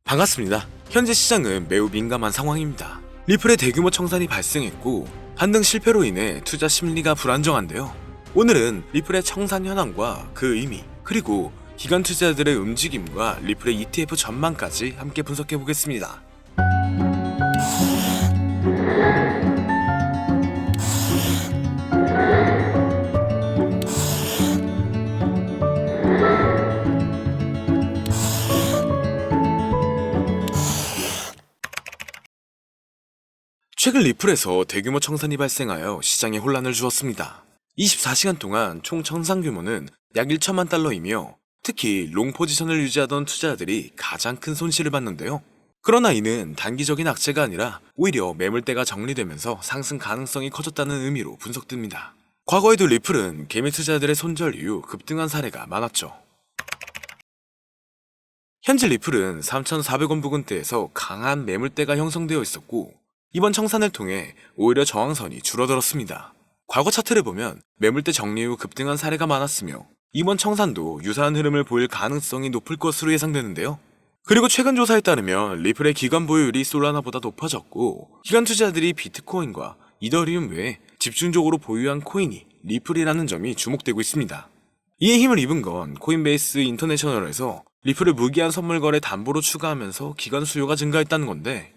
반갑습니다. 현재 시장은 매우 민감한 상황입니다. 리플의 대규모 청산이 발생했고 반등 실패로 인해 투자 심리가 불안정한데요. 오늘은 리플의 청산 현황과 그 의미, 그리고 기관 투자자들의 움직임과 리플의 ETF 전망까지 함께 분석해 보겠습니다. 최근 리플에서 대규모 청산이 발생하여 시장에 혼란을 주었습니다. 24시간 동안 총 청산 규모는 약 1천만 달러이며 특히 롱 포지션을 유지하던 투자자들이 가장 큰 손실을 봤는데요. 그러나 이는 단기적인 악재가 아니라 오히려 매물대가 정리되면서 상승 가능성이 커졌다는 의미로 분석됩니다. 과거에도 리플은 개미 투자자들의 손절 이후 급등한 사례가 많았죠. 현재 리플은 3,400원 부근대에서 강한 매물대가 형성되어 있었고 이번 청산을 통해 오히려 저항선이 줄어들었습니다. 과거 차트를 보면 매물대 정리 후 급등한 사례가 많았으며 이번 청산도 유사한 흐름을 보일 가능성이 높을 것으로 예상되는데요. 그리고 최근 조사에 따르면 리플의 기관 보유율이 솔라나보다 높아졌고 기관 투자자들이 비트코인과 이더리움 외에 집중적으로 보유한 코인이 리플이라는 점이 주목되고 있습니다. 이에 힘을 입은 건 코인베이스 인터내셔널에서 리플을 무기한 선물 거래 담보로 추가하면서 기관 수요가 증가했다는 건데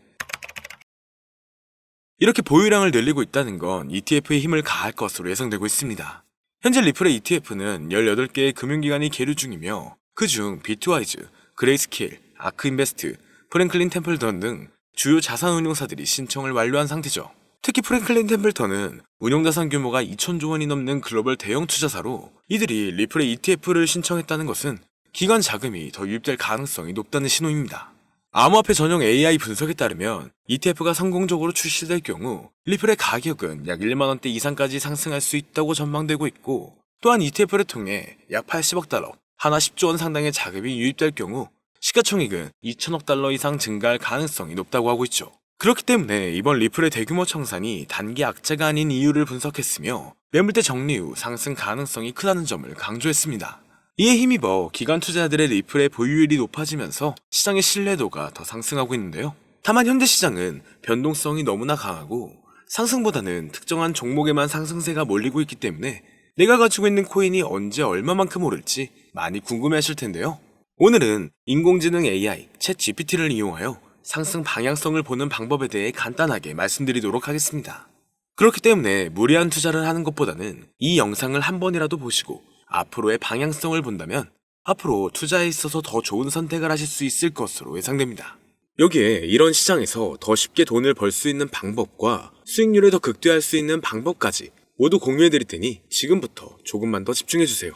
이렇게 보유량을 늘리고 있다는 건 ETF의 힘을 가할 것으로 예상되고 있습니다. 현재 리플의 ETF는 18개의 금융기관이 계류 중이며 그중 비트와이즈, 그레이스케일, 아크인베스트, 프랭클린 템플턴 등 주요 자산운용사들이 신청을 완료한 상태죠. 특히 프랭클린 템플턴은 운용자산 규모가 2천조 원이 넘는 글로벌 대형 투자사로 이들이 리플의 ETF를 신청했다는 것은 기관 자금이 더 유입될 가능성이 높다는 신호입니다. 암호화폐 전용 AI 분석에 따르면 ETF가 성공적으로 출시될 경우 리플의 가격은 약 1만원대 이상까지 상승할 수 있다고 전망되고 있고 또한 ETF를 통해 약 80억 달러, 하나 10조 원 상당의 자금이 유입될 경우 시가총액은 2천억 달러 이상 증가할 가능성이 높다고 하고 있죠. 그렇기 때문에 이번 리플의 대규모 청산이 단기 악재가 아닌 이유를 분석했으며 매물대 정리 후 상승 가능성이 크다는 점을 강조했습니다. 이에 힘입어 기관 투자자들의 리플의 보유율이 높아지면서 시장의 신뢰도가 더 상승하고 있는데요. 다만 현재 시장은 변동성이 너무나 강하고 상승보다는 특정한 종목에만 상승세가 몰리고 있기 때문에 내가 가지고 있는 코인이 언제 얼마만큼 오를지 많이 궁금해하실 텐데요. 오늘은 인공지능 AI, 챗 GPT를 이용하여 상승 방향성을 보는 방법에 대해 간단하게 말씀드리도록 하겠습니다. 그렇기 때문에 무리한 투자를 하는 것보다는 이 영상을 한 번이라도 보시고 앞으로의 방향성을 본다면 앞으로 투자에 있어서 더 좋은 선택을 하실 수 있을 것으로 예상됩니다. 여기에 이런 시장에서 더 쉽게 돈을 벌 수 있는 방법과 수익률을 더 극대화할 수 있는 방법까지 모두 공유해드릴 테니 지금부터 조금만 더 집중해주세요.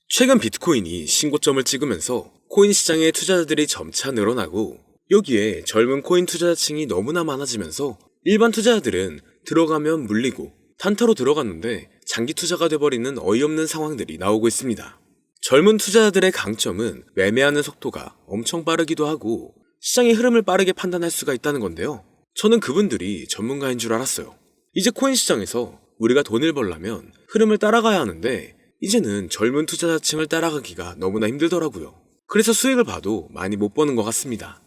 최근 비트코인이 신고점을 찍으면서 코인 시장의 투자자들이 점차 늘어나고 여기에 젊은 코인 투자자층이 너무나 많아지면서 일반 투자자들은 들어가면 물리고 단타로 들어갔는데 장기 투자가 돼버리는 어이없는 상황들이 나오고 있습니다. 젊은 투자자들의 강점은 매매하는 속도가 엄청 빠르기도 하고 시장의 흐름을 빠르게 판단할 수가 있다는 건데요. 저는 그분들이 전문가인 줄 알았어요. 이제 코인 시장에서 우리가 돈을 벌려면 흐름을 따라가야 하는데 이제는 젊은 투자자층을 따라가기가 너무나 힘들더라고요. 그래서 수익을 봐도 많이 못 버는 것 같습니다.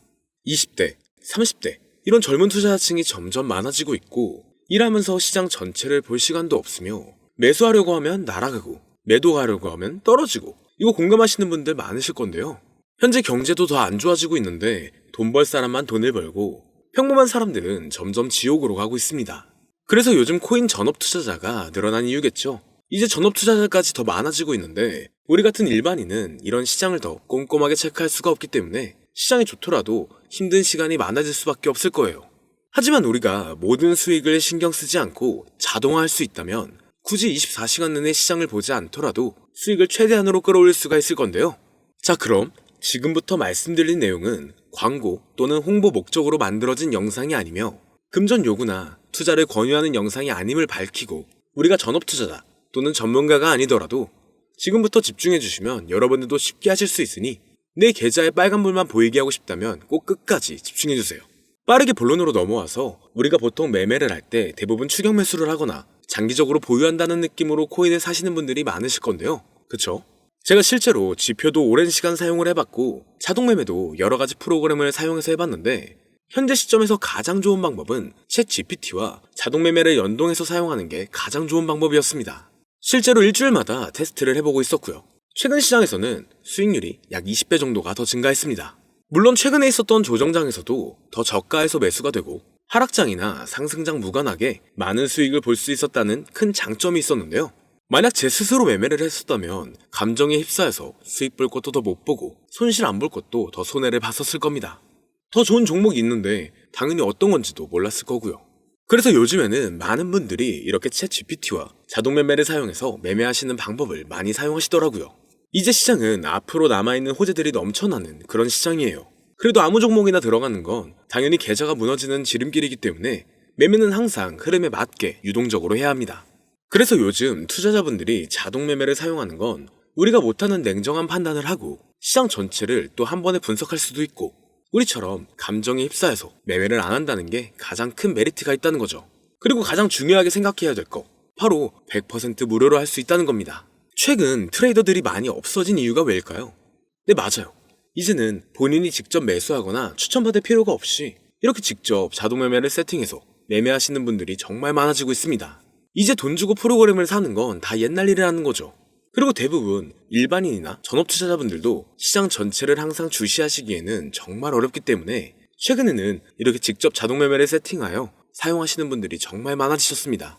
20대, 30대 이런 젊은 투자자층이 점점 많아지고 있고 일하면서 시장 전체를 볼 시간도 없으며 매수하려고 하면 날아가고 매도하려고 하면 떨어지고 이거 공감하시는 분들 많으실 건데요. 현재 경제도 더 안 좋아지고 있는데 돈 벌 사람만 돈을 벌고 평범한 사람들은 점점 지옥으로 가고 있습니다. 그래서 요즘 코인 전업 투자자가 늘어난 이유겠죠. 이제 전업 투자자까지 더 많아지고 있는데 우리 같은 일반인은 이런 시장을 더 꼼꼼하게 체크할 수가 없기 때문에 시장이 좋더라도 힘든 시간이 많아질 수밖에 없을 거예요. 하지만 우리가 모든 수익을 신경 쓰지 않고 자동화할 수 있다면 굳이 24시간 내내 시장을 보지 않더라도 수익을 최대한으로 끌어올릴 수가 있을 건데요. 자, 그럼 지금부터 말씀드린 내용은 광고 또는 홍보 목적으로 만들어진 영상이 아니며 금전 요구나 투자를 권유하는 영상이 아님을 밝히고 우리가 전업 투자자 또는 전문가가 아니더라도 지금부터 집중해 주시면 여러분들도 쉽게 하실 수 있으니 내 계좌에 빨간불만 보이게 하고 싶다면 꼭 끝까지 집중해 주세요. 빠르게 본론으로 넘어와서 우리가 보통 매매를 할 때 대부분 추격 매수를 하거나 장기적으로 보유한다는 느낌으로 코인을 사시는 분들이 많으실 건데요. 그쵸? 제가 실제로 지표도 오랜 시간 사용을 해봤고 자동매매도 여러가지 프로그램을 사용해서 해봤는데 현재 시점에서 가장 좋은 방법은 챗 GPT와 자동매매를 연동해서 사용하는 게 가장 좋은 방법이었습니다. 실제로 일주일마다 테스트를 해보고 있었고요. 최근 시장에서는 수익률이 약 20배 정도가 더 증가했습니다. 물론 최근에 있었던 조정장에서도 더 저가에서 매수가 되고 하락장이나 상승장 무관하게 많은 수익을 볼 수 있었다는 큰 장점이 있었는데요. 만약 제 스스로 매매를 했었다면 감정에 휩싸여서 수익 볼 것도 더 못 보고 손실 안 볼 것도 더 손해를 봤었을 겁니다. 더 좋은 종목이 있는데 당연히 어떤 건지도 몰랐을 거고요. 그래서 요즘에는 많은 분들이 이렇게 챗 GPT와 자동 매매를 사용해서 매매하시는 방법을 많이 사용하시더라고요. 이제 시장은 앞으로 남아있는 호재들이 넘쳐나는 그런 시장이에요. 그래도 아무 종목이나 들어가는 건 당연히 계좌가 무너지는 지름길이기 때문에 매매는 항상 흐름에 맞게 유동적으로 해야 합니다. 그래서 요즘 투자자분들이 자동 매매를 사용하는 건 우리가 못하는 냉정한 판단을 하고 시장 전체를 또 한 번에 분석할 수도 있고 우리처럼 감정에 휩싸여서 매매를 안 한다는 게 가장 큰 메리트가 있다는 거죠. 그리고 가장 중요하게 생각해야 될 거 바로 100% 무료로 할 수 있다는 겁니다. 최근 트레이더들이 많이 없어진 이유가 왜일까요? 네, 맞아요. 이제는 본인이 직접 매수하거나 추천받을 필요가 없이 이렇게 직접 자동 매매를 세팅해서 매매하시는 분들이 정말 많아지고 있습니다. 이제 돈 주고 프로그램을 사는 건 다 옛날 일이라는 거죠. 그리고 대부분 일반인이나 전업 투자자분들도 시장 전체를 항상 주시하시기에는 정말 어렵기 때문에 최근에는 이렇게 직접 자동 매매를 세팅하여 사용하시는 분들이 정말 많아지셨습니다.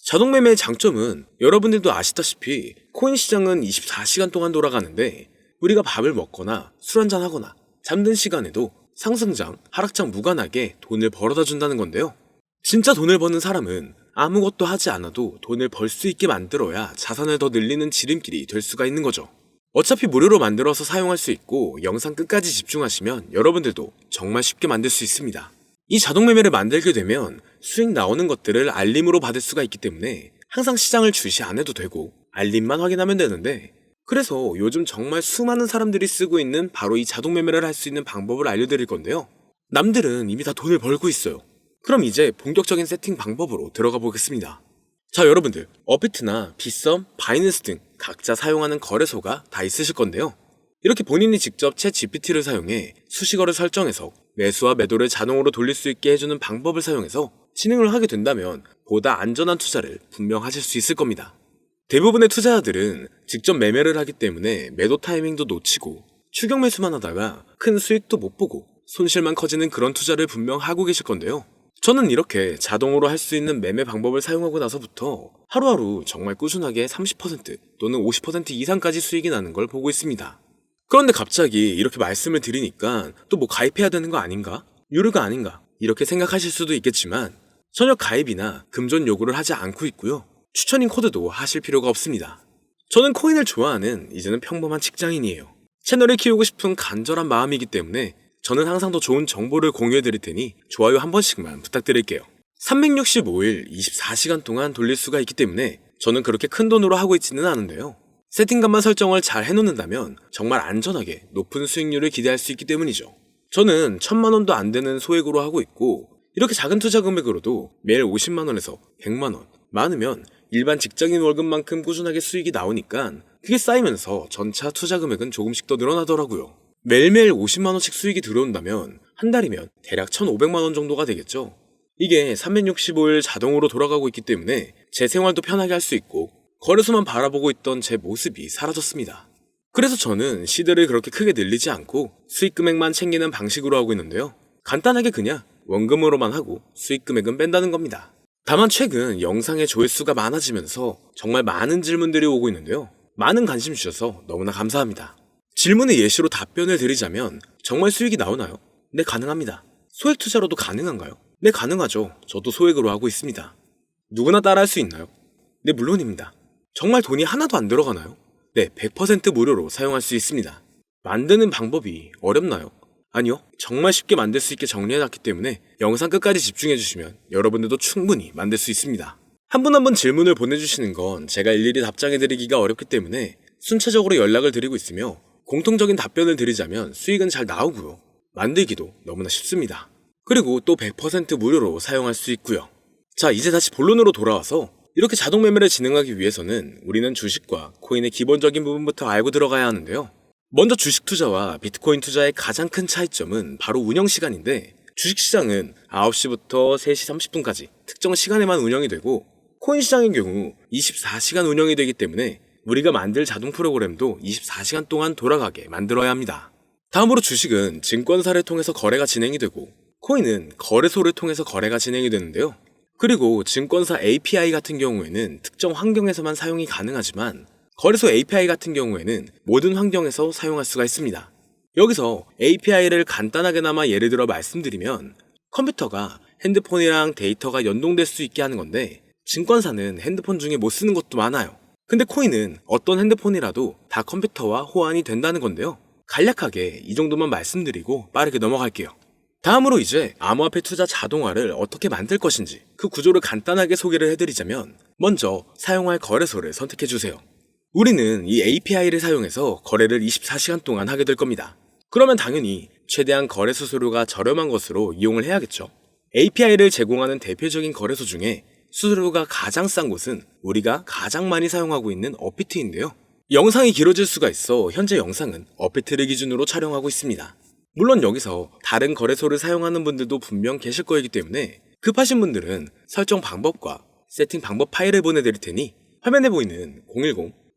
자동 매매의 장점은 여러분들도 아시다시피 코인 시장은 24시간 동안 돌아가는데 우리가 밥을 먹거나 술 한잔 하거나 잠든 시간에도 상승장, 하락장 무관하게 돈을 벌어다 준다는 건데요. 진짜 돈을 버는 사람은 아무것도 하지 않아도 돈을 벌 수 있게 만들어야 자산을 더 늘리는 지름길이 될 수가 있는 거죠. 어차피 무료로 만들어서 사용할 수 있고 영상 끝까지 집중하시면 여러분들도 정말 쉽게 만들 수 있습니다. 이 자동 매매를 만들게 되면 수익 나오는 것들을 알림으로 받을 수가 있기 때문에 항상 시장을 주시 안 해도 되고 알림만 확인하면 되는데 그래서 요즘 정말 수많은 사람들이 쓰고 있는 바로 이 자동 매매를 할 수 있는 방법을 알려드릴 건데요. 남들은 이미 다 돈을 벌고 있어요. 그럼 이제 본격적인 세팅 방법으로 들어가 보겠습니다. 자, 여러분들 업비트나 빗썸, 바이낸스 등 각자 사용하는 거래소가 다 있으실 건데요. 이렇게 본인이 직접 챗 GPT를 사용해 수식어를 설정해서 매수와 매도를 자동으로 돌릴 수 있게 해주는 방법을 사용해서 진행을 하게 된다면 보다 안전한 투자를 분명 하실 수 있을 겁니다. 대부분의 투자자들은 직접 매매를 하기 때문에 매도 타이밍도 놓치고 추격 매수만 하다가 큰 수익도 못 보고 손실만 커지는 그런 투자를 분명 하고 계실 건데요. 저는 이렇게 자동으로 할 수 있는 매매 방법을 사용하고 나서부터 하루하루 정말 꾸준하게 30% 또는 50% 이상까지 수익이 나는 걸 보고 있습니다. 그런데 갑자기 이렇게 말씀을 드리니까 또 뭐 가입해야 되는 거 아닌가? 유료가 아닌가? 이렇게 생각하실 수도 있겠지만 전혀 가입이나 금전 요구를 하지 않고 있고요. 추천인 코드도 하실 필요가 없습니다. 저는 코인을 좋아하는 이제는 평범한 직장인이에요. 채널을 키우고 싶은 간절한 마음이기 때문에 저는 항상 더 좋은 정보를 공유해 드릴 테니 좋아요 한 번씩만 부탁드릴게요. 365일 24시간 동안 돌릴 수가 있기 때문에 저는 그렇게 큰 돈으로 하고 있지는 않은데요. 세팅값만 설정을 잘 해놓는다면 정말 안전하게 높은 수익률을 기대할 수 있기 때문이죠. 저는 1000만원도 안 되는 소액으로 하고 있고 이렇게 작은 투자 금액으로도 매일 50만원에서 100만원, 많으면 일반 직장인 월급만큼 꾸준하게 수익이 나오니까 그게 쌓이면서 전차 투자 금액은 조금씩 더 늘어나더라고요. 매일매일 50만원씩 수익이 들어온다면 한 달이면 대략 1500만원 정도가 되겠죠. 이게 365일 자동으로 돌아가고 있기 때문에 제 생활도 편하게 할 수 있고 거래소만 바라보고 있던 제 모습이 사라졌습니다. 그래서 저는 시드를 그렇게 크게 늘리지 않고 수익 금액만 챙기는 방식으로 하고 있는데요. 간단하게 그냥 원금으로만 하고 수익 금액은 뺀다는 겁니다. 다만 최근 영상의 조회수가 많아지면서 정말 많은 질문들이 오고 있는데요. 많은 관심 주셔서 너무나 감사합니다. 질문의 예시로 답변을 드리자면 정말 수익이 나오나요? 네, 가능합니다. 소액 투자로도 가능한가요? 네, 가능하죠. 저도 소액으로 하고 있습니다. 누구나 따라할 수 있나요? 네, 물론입니다. 정말 돈이 하나도 안 들어가나요? 네, 100% 무료로 사용할 수 있습니다. 만드는 방법이 어렵나요? 아니요, 정말 쉽게 만들 수 있게 정리해놨기 때문에 영상 끝까지 집중해주시면 여러분들도 충분히 만들 수 있습니다. 한 분 한 분 질문을 보내주시는 건 제가 일일이 답장해드리기가 어렵기 때문에 순차적으로 연락을 드리고 있으며 공통적인 답변을 드리자면 수익은 잘 나오고요. 만들기도 너무나 쉽습니다. 그리고 또 100% 무료로 사용할 수 있고요. 자, 이제 다시 본론으로 돌아와서 이렇게 자동 매매를 진행하기 위해서는 우리는 주식과 코인의 기본적인 부분부터 알고 들어가야 하는데요. 먼저 주식 투자와 비트코인 투자의 가장 큰 차이점은 바로 운영 시간인데, 주식시장은 9시부터 3시 30분까지 특정 시간에만 운영이 되고, 코인 시장의 경우 24시간 운영이 되기 때문에 우리가 만들 자동 프로그램도 24시간 동안 돌아가게 만들어야 합니다. 다음으로 주식은 증권사를 통해서 거래가 진행이 되고, 코인은 거래소를 통해서 거래가 진행이 되는데요. 그리고 증권사 API 같은 경우에는 특정 환경에서만 사용이 가능하지만, 거래소 API 같은 경우에는 모든 환경에서 사용할 수가 있습니다. 여기서 API를 간단하게나마 예를 들어 말씀드리면, 컴퓨터가 핸드폰이랑 데이터가 연동될 수 있게 하는 건데, 증권사는 핸드폰 중에 못 쓰는 것도 많아요. 근데 코인은 어떤 핸드폰이라도 다 컴퓨터와 호환이 된다는 건데요. 간략하게 이 정도만 말씀드리고 빠르게 넘어갈게요. 다음으로 이제 암호화폐 투자 자동화를 어떻게 만들 것인지 그 구조를 간단하게 소개를 해드리자면, 먼저 사용할 거래소를 선택해주세요. 우리는 이 API를 사용해서 거래를 24시간 동안 하게 될 겁니다. 그러면 당연히 최대한 거래 수수료가 저렴한 것으로 이용을 해야겠죠. API를 제공하는 대표적인 거래소 중에 수수료가 가장 싼 곳은 우리가 가장 많이 사용하고 있는 업비트인데요. 영상이 길어질 수가 있어 현재 영상은 업비트를 기준으로 촬영하고 있습니다. 물론 여기서 다른 거래소를 사용하는 분들도 분명 계실 거이기 때문에 급하신 분들은 설정 방법과 세팅 방법 파일을 보내드릴 테니 화면에 보이는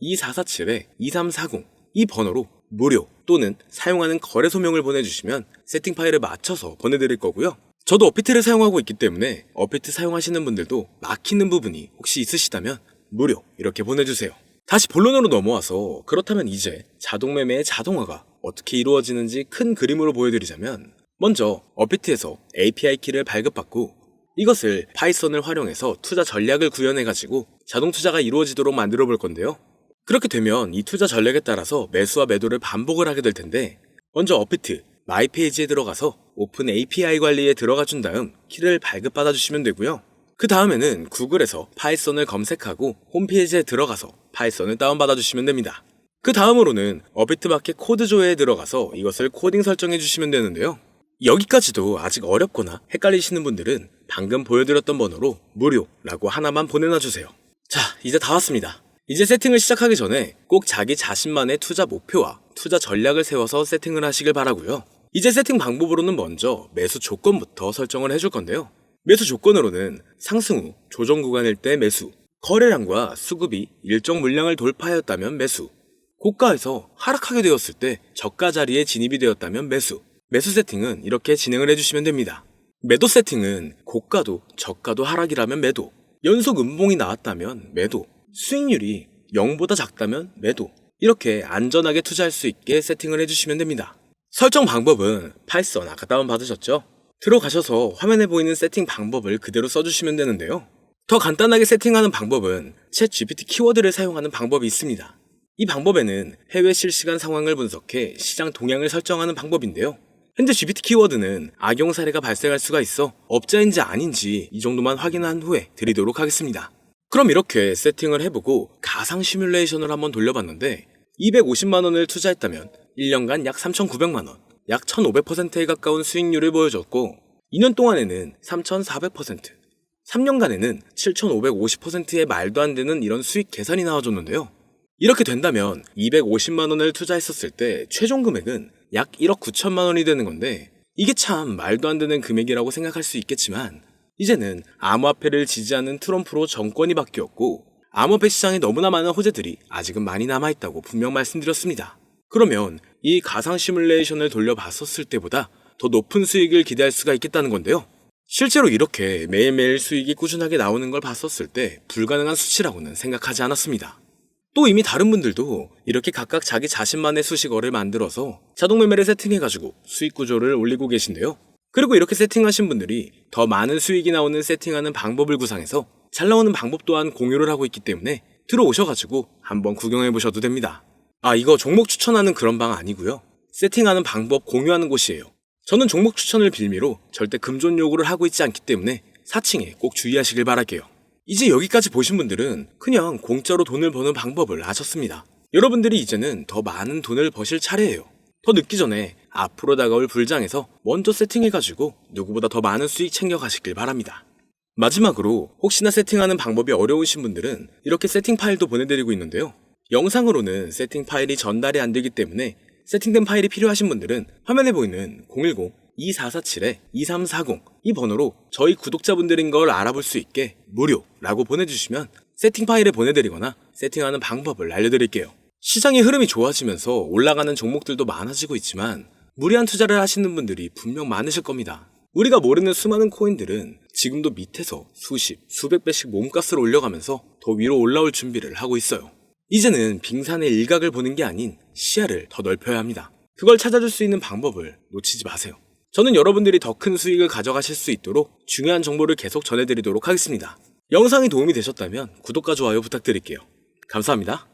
010-2447-2340 이 번호로 무료 또는 사용하는 거래소명을 보내주시면 세팅 파일을 맞춰서 보내드릴 거고요. 저도 업비트를 사용하고 있기 때문에 업비트 사용하시는 분들도 막히는 부분이 혹시 있으시다면 무료 이렇게 보내주세요. 다시 본론으로 넘어와서, 그렇다면 이제 자동매매의 자동화가 어떻게 이루어지는지 큰 그림으로 보여드리자면, 먼저 업비트에서 API 키를 발급받고 이것을 파이썬을 활용해서 투자 전략을 구현해가지고 자동 투자가 이루어지도록 만들어 볼 건데요. 그렇게 되면 이 투자 전략에 따라서 매수와 매도를 반복을 하게 될 텐데, 먼저 업비트 마이 페이지에 들어가서 오픈 API 관리에 들어가 준 다음 키를 발급받아 주시면 되고요. 그 다음에는 구글에서 파이썬을 검색하고 홈페이지에 들어가서 파이썬을 다운받아 주시면 됩니다. 그 다음으로는 업비트 마켓 코드 조회에 들어가서 이것을 코딩 설정해 주시면 되는데요. 여기까지도 아직 어렵거나 헷갈리시는 분들은 방금 보여드렸던 번호로 무료라고 하나만 보내놔 주세요. 자, 이제 다 왔습니다. 이제 세팅을 시작하기 전에 꼭 자기 자신만의 투자 목표와 투자 전략을 세워서 세팅을 하시길 바라고요. 이제 세팅 방법으로는 먼저 매수 조건부터 설정을 해줄 건데요. 매수 조건으로는 상승 후 조정 구간일 때 매수, 거래량과 수급이 일정 물량을 돌파하였다면 매수, 고가에서 하락하게 되었을 때 저가 자리에 진입이 되었다면 매수, 매수 세팅은 이렇게 진행을 해주시면 됩니다. 매도 세팅은 고가도 저가도 하락이라면 매도, 연속 음봉이 나왔다면 매도, 수익률이 0보다 작다면 매도, 이렇게 안전하게 투자할 수 있게 세팅을 해주시면 됩니다. 설정 방법은 파이썬 아까 다운받으셨죠? 들어가셔서 화면에 보이는 세팅 방법을 그대로 써주시면 되는데요. 더 간단하게 세팅하는 방법은 챗 GPT 키워드를 사용하는 방법이 있습니다. 이 방법에는 해외 실시간 상황을 분석해 시장 동향을 설정하는 방법인데요. 현재 GPT 키워드는 악용 사례가 발생할 수가 있어 업자인지 아닌지 이 정도만 확인한 후에 드리도록 하겠습니다. 그럼 이렇게 세팅을 해보고 가상 시뮬레이션을 한번 돌려봤는데, 250만원을 투자했다면 1년간 약 3,900만원, 약 1,500%에 가까운 수익률을 보여줬고, 2년 동안에는 3,400%, 3년간에는 7,550%의 말도 안 되는 이런 수익 계산이 나와줬는데요. 이렇게 된다면 250만원을 투자했었을 때 최종 금액은 약 1억 9천만원이 되는 건데, 이게 참 말도 안 되는 금액이라고 생각할 수 있겠지만, 이제는 암호화폐를 지지하는 트럼프로 정권이 바뀌었고 암호화폐 시장에 너무나 많은 호재들이 아직은 많이 남아있다고 분명 말씀드렸습니다. 그러면 이 가상 시뮬레이션을 돌려봤었을 때보다 더 높은 수익을 기대할 수가 있겠다는 건데요. 실제로 이렇게 매일매일 수익이 꾸준하게 나오는 걸 봤었을 때 불가능한 수치라고는 생각하지 않았습니다. 또 이미 다른 분들도 이렇게 각각 자기 자신만의 수식어를 만들어서 자동 매매를 세팅해가지고 수익 구조를 올리고 계신데요. 그리고 이렇게 세팅하신 분들이 더 많은 수익이 나오는 세팅하는 방법을 구상해서 잘 나오는 방법 또한 공유를 하고 있기 때문에 들어오셔가지고 한번 구경해 보셔도 됩니다. 이거 종목 추천하는 그런 방 아니고요. 세팅하는 방법 공유하는 곳이에요. 저는 종목 추천을 빌미로 절대 금전 요구를 하고 있지 않기 때문에 사칭에 꼭 주의하시길 바랄게요. 이제 여기까지 보신 분들은 그냥 공짜로 돈을 버는 방법을 아셨습니다. 여러분들이 이제는 더 많은 돈을 버실 차례예요. 더 늦기 전에 앞으로 다가올 불장에서 먼저 세팅해가지고 누구보다 더 많은 수익 챙겨가시길 바랍니다. 마지막으로 혹시나 세팅하는 방법이 어려우신 분들은 이렇게 세팅 파일도 보내드리고 있는데요. 영상으로는 세팅 파일이 전달이 안 되기 때문에 세팅된 파일이 필요하신 분들은 화면에 보이는 010-2447-2340 이 번호로 저희 구독자분들인 걸 알아볼 수 있게 무료라고 보내주시면 세팅 파일을 보내드리거나 세팅하는 방법을 알려드릴게요. 시장의 흐름이 좋아지면서 올라가는 종목들도 많아지고 있지만 무리한 투자를 하시는 분들이 분명 많으실 겁니다. 우리가 모르는 수많은 코인들은 지금도 밑에서 수십, 수백 배씩 몸값을 올려가면서 더 위로 올라올 준비를 하고 있어요. 이제는 빙산의 일각을 보는 게 아닌 시야를 더 넓혀야 합니다. 그걸 찾아줄 수 있는 방법을 놓치지 마세요. 저는 여러분들이 더 큰 수익을 가져가실 수 있도록 중요한 정보를 계속 전해드리도록 하겠습니다. 영상이 도움이 되셨다면 구독과 좋아요 부탁드릴게요. 감사합니다.